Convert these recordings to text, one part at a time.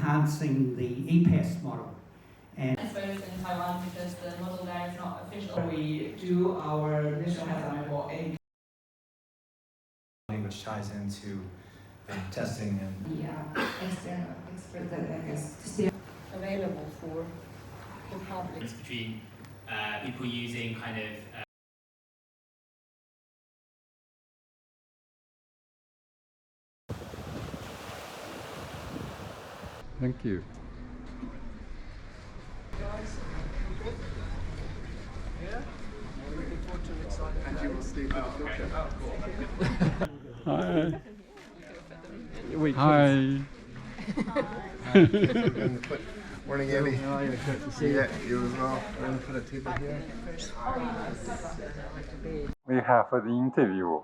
enhancing the EPAS model. And I suppose in Taiwan, because the model there is not official. We do our national health report which ties into the testing and external expert that I guess still Available for the public. Between people using kind of Thank you. And you will stay for the full trip. Hi. Hi. Morning, Andy. How are you? Good to see you. Yeah, you as well. We're going to put a table here. We have the interview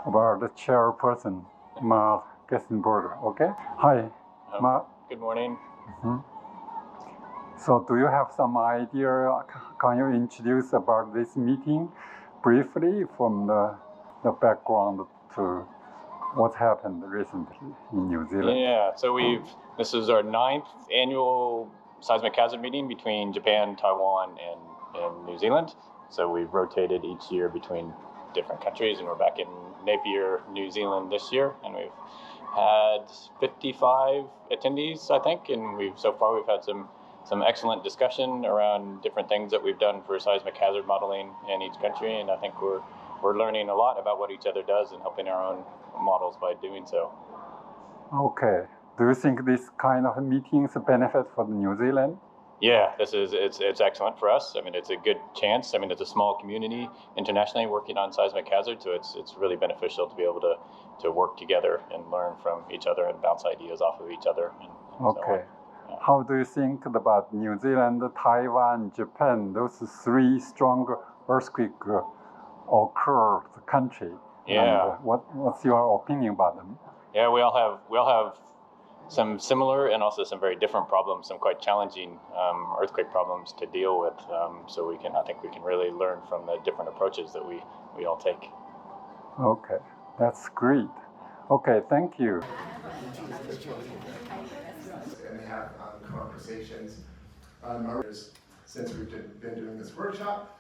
about the chairperson, Mark Gessenberger. Okay. Hi, Mark. Good morning. So, do you have some idea? Can you introduce about this meeting briefly from the background to what happened recently in New Zealand? Yeah, so this is our 9th annual seismic hazard meeting between Japan, Taiwan, and New Zealand. So we've rotated each year between different countries, and we're back in Napier, New Zealand this year, and we've had 55 attendees, I think, and so far we've had some excellent discussion around different things that we've done for seismic hazard modeling in each country, and I think we're learning a lot about what each other does and helping our own models by doing so. Okay. Do you think this kind of meetings benefit for New Zealand? Yeah, it's excellent for us. I mean, it's a good chance. I mean, it's a small community internationally working on seismic hazard, so it's really beneficial to be able to work together and learn from each other and bounce ideas off of each other. And Okay. So yeah. How do you think about New Zealand, Taiwan, Japan, those three strong earthquake occurred country? Yeah. And, what's your opinion about them? Yeah, we all have some similar and also some very different problems, some quite challenging earthquake problems to deal with. So I think we can really learn from the different approaches that we all take. Okay, that's great. Okay, thank you. And they have conversations. Since we've been doing this workshop.